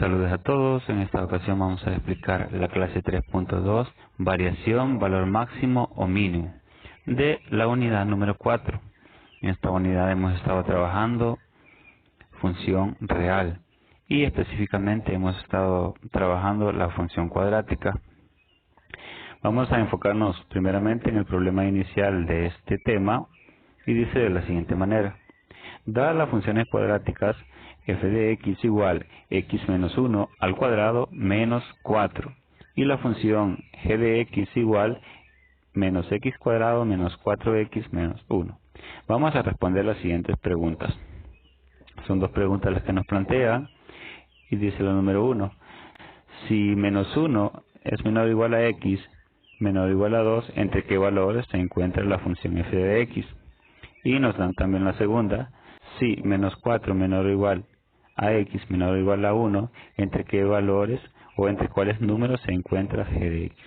Saludos a todos. En esta ocasión vamos a explicar la clase 3.2, variación, valor máximo o mínimo, de la unidad número 4. En esta unidad hemos estado trabajando función real y específicamente hemos estado trabajando la función cuadrática. Vamos a enfocarnos primeramente en el problema inicial de este tema y dice de la siguiente manera: dadas las funciones cuadráticas f de x igual x menos 1 al cuadrado menos 4 y la función g de x igual menos x cuadrado menos 4x menos 1. Vamos a responder las siguientes preguntas. Son dos preguntas las que nos plantean y dice la número 1. Si menos 1 es menor o igual a x menor o igual a 2, ¿entre qué valores se encuentra la función f de x? Y nos dan también la segunda. Si menos 4 menor o igual a x menor o igual a 1, ¿entre qué valores o entre cuáles números se encuentra g de x?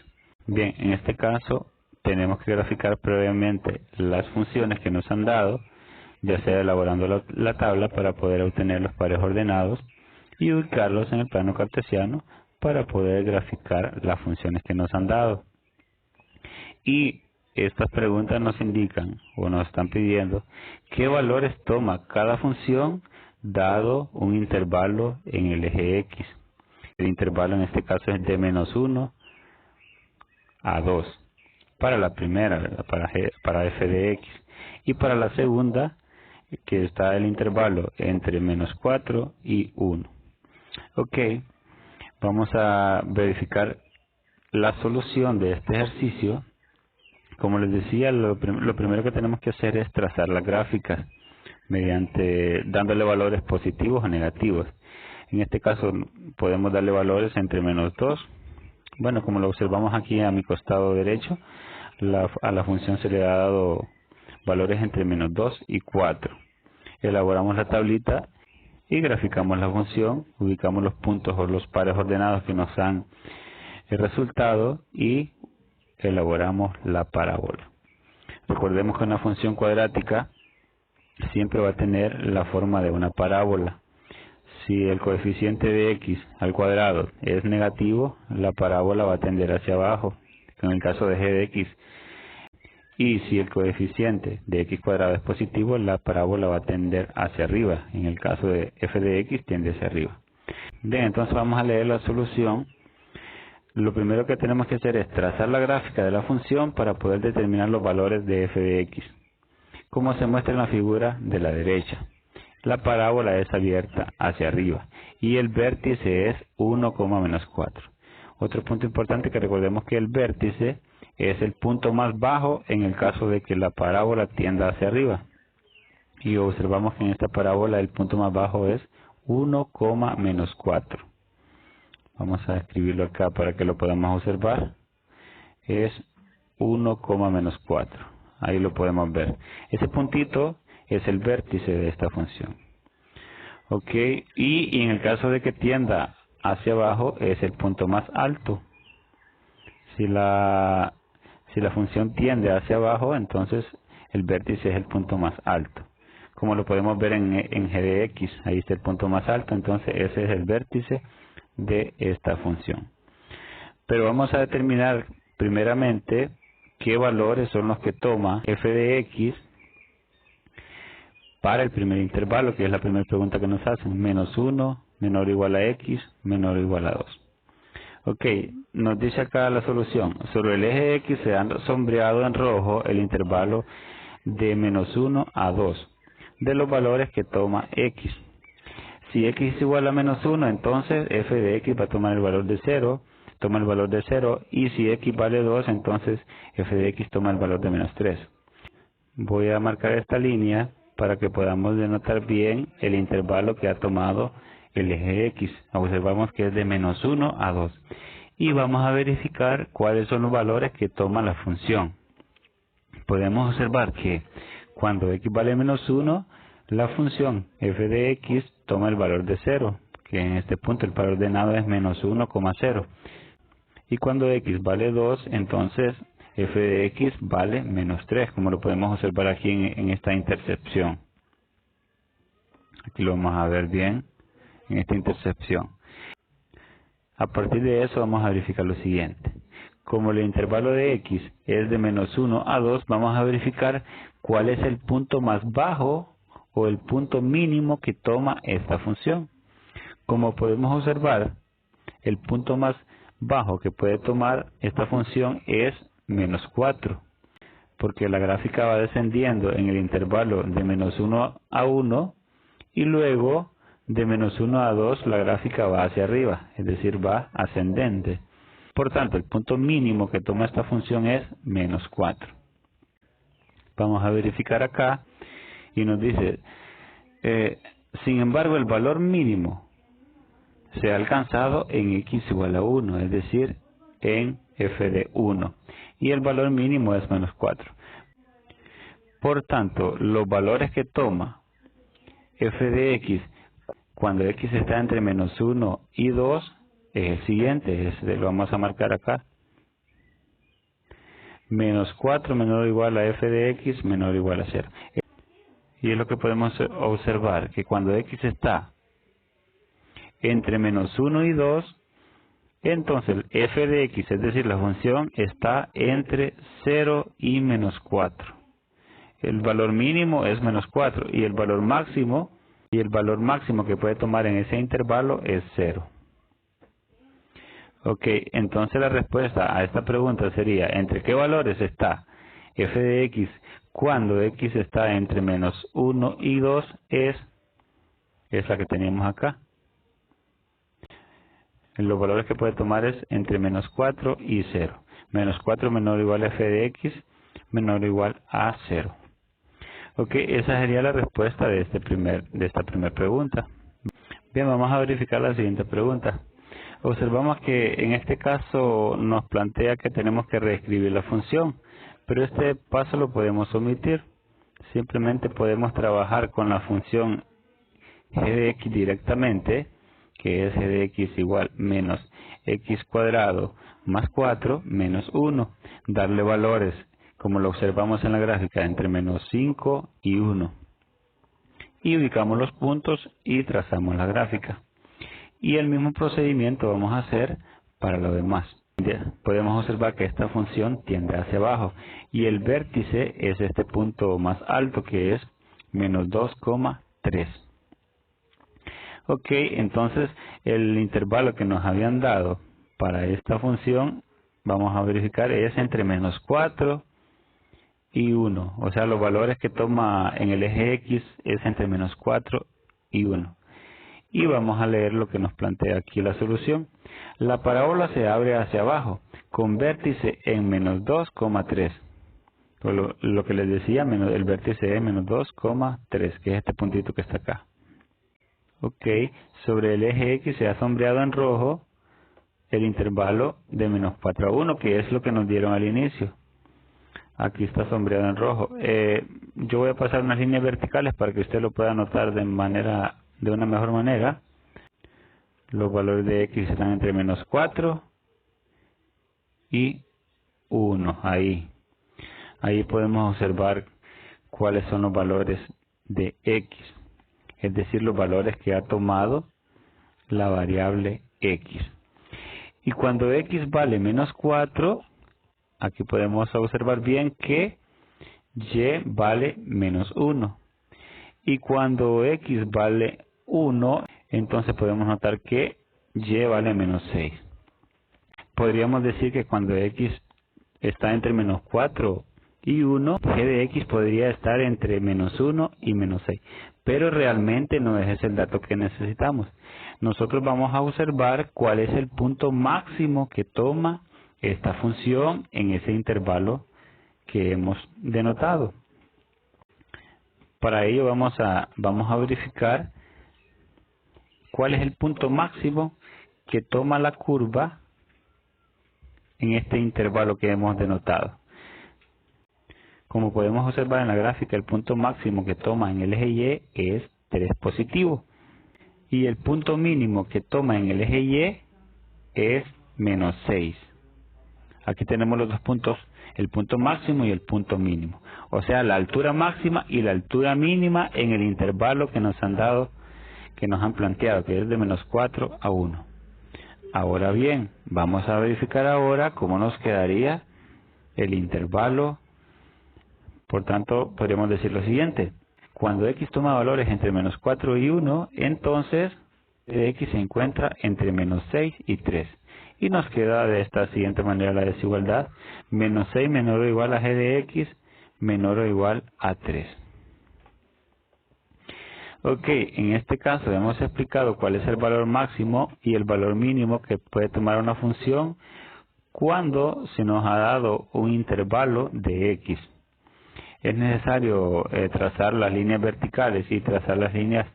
Bien, en este caso tenemos que graficar previamente las funciones que nos han dado, ya sea elaborando la tabla para poder obtener los pares ordenados y ubicarlos en el plano cartesiano para poder graficar las funciones que nos han dado. Y estas preguntas nos indican o nos están pidiendo qué valores toma cada función dado un intervalo en el eje X. El intervalo en este caso es de menos 1 a 2 para la primera, ¿verdad? Para f de x, y para la segunda, que está el intervalo entre menos 4 y 1. Ok, vamos a verificar la solución de este ejercicio. Como les decía, lo primero que tenemos que hacer es trazar las gráficas dándole valores positivos o negativos. En este caso podemos darle valores entre menos 2. Bueno, como lo observamos aquí a mi costado derecho, a la función se le ha dado valores entre menos 2 y 4. Elaboramos la tablita y graficamos la función, ubicamos los puntos o los pares ordenados que nos dan el resultado y elaboramos la parábola. Recordemos que una función cuadrática siempre va a tener la forma de una parábola. Si el coeficiente de x al cuadrado es negativo, la parábola va a tender hacia abajo, en el caso de g de x. Y si el coeficiente de x cuadrado es positivo, la parábola va a tender hacia arriba. En el caso de f de x tiende hacia arriba. Bien, entonces vamos a leer la solución. Lo primero que tenemos que hacer es trazar la gráfica de la función para poder determinar los valores de f de x, como se muestra en la figura de la derecha. La parábola es abierta hacia arriba y el vértice es 1, menos 4. Otro punto importante, que recordemos que el vértice es el punto más bajo en el caso de que la parábola tienda hacia arriba. Y observamos que en esta parábola el punto más bajo es 1, menos 4. Vamos a escribirlo acá para que lo podamos observar. Es 1, menos 4. Ahí lo podemos ver. Ese puntito es el vértice de esta función. Ok, y en el caso de que tienda hacia abajo es el punto más alto. Si la función tiende hacia abajo, entonces el vértice es el punto más alto. Como lo podemos ver en g de x, ahí está el punto más alto, entonces ese es el vértice de esta función. Pero vamos a determinar primeramente qué valores son los que toma f de x para el primer intervalo, que es la primera pregunta que nos hacen: menos 1, menor o igual a x, menor o igual a 2. Ok, nos dice acá la solución: sobre el eje x se ha sombreado en rojo el intervalo de menos 1 a 2 de los valores que toma x. Si x es igual a menos 1, entonces f de x va a tomar el valor de 0, y si x vale 2, entonces f de x toma el valor de menos 3. Voy a marcar esta línea para que podamos denotar bien el intervalo que ha tomado el eje x. Observamos que es de menos 1 a 2. Y vamos a verificar cuáles son los valores que toma la función. Podemos observar que cuando x vale menos 1, la función f de x toma el valor de 0, que en este punto el par ordenado es menos 1, 0. Y cuando x vale 2, entonces f de x vale menos 3, como lo podemos observar aquí en esta intersección. Aquí lo vamos a ver bien en esta intersección. A partir de eso vamos a verificar lo siguiente. Como el intervalo de x es de -1 a 2, vamos a verificar cuál es el punto más bajo o el punto mínimo que toma esta función. Como podemos observar, el punto más bajo que puede tomar esta función es -4, porque la gráfica va descendiendo en el intervalo de -1 a 1 y luego de -1 a 2 la gráfica va hacia arriba, es decir, va ascendente. Por tanto, el punto mínimo que toma esta función es -4. Vamos a verificar acá y nos dice, sin embargo, el valor mínimo se ha alcanzado en x igual a 1, es decir, en f de 1. Y el valor mínimo es -4. Por tanto, los valores que toma f de x cuando x está entre -1 y 2 es el siguiente, lo vamos a marcar acá. -4 menor o igual a f de x menor o igual a 0. Y es lo que podemos observar, que cuando x está entre -1 y 2, entonces f de x, es decir, la función está entre 0 y -4. El valor mínimo es -4 y el valor máximo que puede tomar en ese intervalo es 0. Ok, entonces la respuesta a esta pregunta sería, ¿entre qué valores está f de x cuando x está entre -1 y 2? Es la que teníamos acá. Los valores que puede tomar es entre -4 y 0. -4 menor o igual a f de x menor o igual a 0. Ok, esa sería la respuesta de esta primera pregunta. Bien, vamos a verificar la siguiente pregunta. Observamos que en este caso nos plantea que tenemos que reescribir la función, pero este paso lo podemos omitir. Simplemente podemos trabajar con la función g de x directamente, que es g de x igual menos x cuadrado más 4 menos 1. Darle valores, como lo observamos en la gráfica, entre -5 y 1. Y ubicamos los puntos y trazamos la gráfica. Y el mismo procedimiento vamos a hacer para lo demás. Podemos observar que esta función tiende hacia abajo y el vértice es este punto más alto, que es -2,3. Ok, entonces el intervalo que nos habían dado para esta función, vamos a verificar, es entre -4 y 1. O sea, los valores que toma en el eje X es entre -4 y 1. Y vamos a leer lo que nos plantea aquí la solución. La parábola se abre hacia abajo, con vértice en -2,3. Lo que les decía, el vértice es -2,3, que es este puntito que está acá. Ok, sobre el eje X se ha sombreado en rojo el intervalo de -4 a 1, que es lo que nos dieron al inicio. Aquí está sombreado en rojo. Yo voy a pasar unas líneas verticales para que usted lo pueda notar de una mejor manera. Los valores de x están entre -4 y 1. Ahí podemos observar cuáles son los valores de x, es decir, los valores que ha tomado la variable x. Y cuando x vale -4, aquí podemos observar bien que y vale -1. Y cuando x vale 1, entonces podemos notar que y vale -6. Podríamos decir que cuando x está entre -4 y 1, g de x podría estar entre -1 y -6. Pero realmente no es ese el dato que necesitamos. Nosotros vamos a observar cuál es el punto máximo que toma esta función en ese intervalo que hemos denotado. Para ello vamos a verificar cuál es el punto máximo que toma la curva en este intervalo que hemos denotado. Como podemos observar en la gráfica, el punto máximo que toma en el eje Y es 3 positivo. Y el punto mínimo que toma en el eje Y es -6. Aquí tenemos los dos puntos, el punto máximo y el punto mínimo. O sea, la altura máxima y la altura mínima en el intervalo que nos han dado, que nos han planteado, que es de -4 a 1. Ahora bien, vamos a verificar ahora cómo nos quedaría el intervalo. Por tanto, podríamos decir lo siguiente. Cuando x toma valores entre menos 4 y 1, entonces g de x se encuentra entre menos 6 y 3. Y nos queda de esta siguiente manera la desigualdad. Menos 6 menor o igual a g de x menor o igual a 3. Ok, en este caso hemos explicado cuál es el valor máximo y el valor mínimo que puede tomar una función cuando se nos ha dado un intervalo de x. Es necesario trazar las líneas verticales y trazar las líneas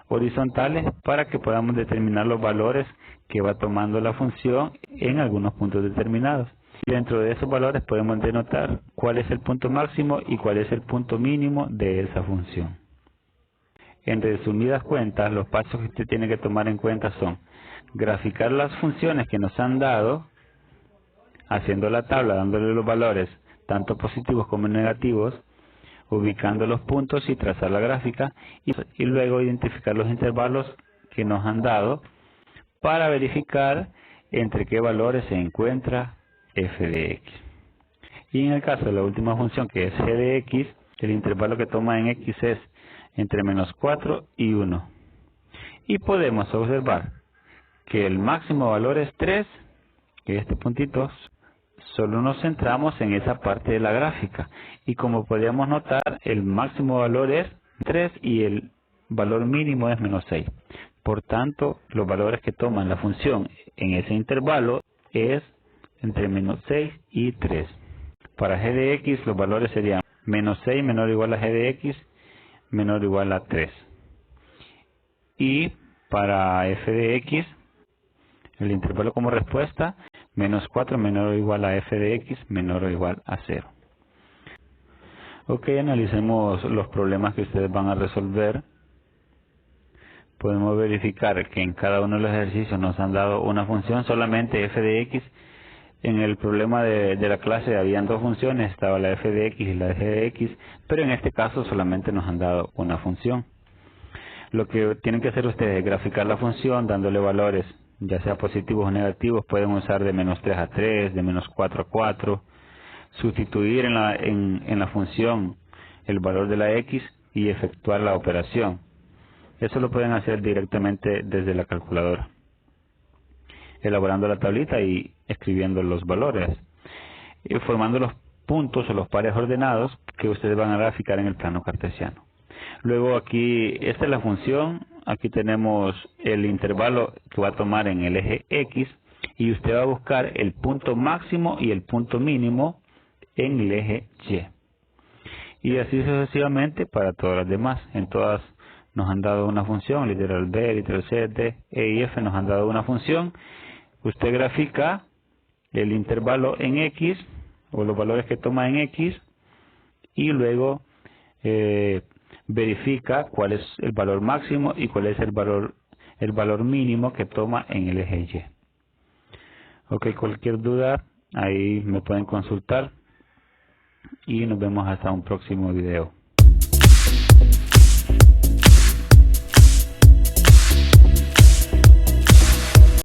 horizontales para que podamos determinar los valores que va tomando la función en algunos puntos determinados. Y dentro de esos valores podemos denotar cuál es el punto máximo y cuál es el punto mínimo de esa función. En resumidas cuentas, los pasos que usted tiene que tomar en cuenta son graficar las funciones que nos han dado, haciendo la tabla, dándole los valores tanto positivos como negativos, ubicando los puntos y trazar la gráfica, y luego identificar los intervalos que nos han dado para verificar entre qué valores se encuentra f de x. Y en el caso de la última función, que es g de x, el intervalo que toma en x es entre menos 4 y 1. Y podemos observar que el máximo valor es 3, que este puntito. Solo nos centramos en esa parte de la gráfica. Y como podríamos notar, el máximo valor es 3 y el valor mínimo es menos 6. Por tanto, los valores que toman la función en ese intervalo es entre menos 6 y 3. Para g de x los valores serían menos 6 menor o igual a g de x menor o igual a 3. Y para f de x, el intervalo como respuesta, menos 4 menor o igual a f de x menor o igual a 0. Ok, analicemos los problemas que ustedes van a resolver. Podemos verificar que en cada uno de los ejercicios nos han dado una función, solamente f de x. En el problema de la clase habían dos funciones, estaba la f de x y la g de x, pero en este caso solamente nos han dado una función. Lo que tienen que hacer ustedes es graficar la función dándole valores, ya sea positivos o negativos. Pueden usar de menos 3 a 3, de menos 4 a 4, sustituir en la función el valor de la x y efectuar la operación. Eso lo pueden hacer directamente desde la calculadora, elaborando la tablita y escribiendo los valores, y formando los puntos o los pares ordenados que ustedes van a graficar en el plano cartesiano. Luego aquí, esta es la función, aquí tenemos el intervalo que va a tomar en el eje X, y usted va a buscar el punto máximo y el punto mínimo en el eje Y. Y así sucesivamente para todas las demás. En todas nos han dado una función, literal B, literal C, D, E y F nos han dado una función. Usted grafica el intervalo en X, o los valores que toma en X, y luego verifica cuál es el valor máximo y cuál es el valor mínimo que toma en el eje Y. Ok, cualquier duda ahí me pueden consultar y nos vemos hasta un próximo video.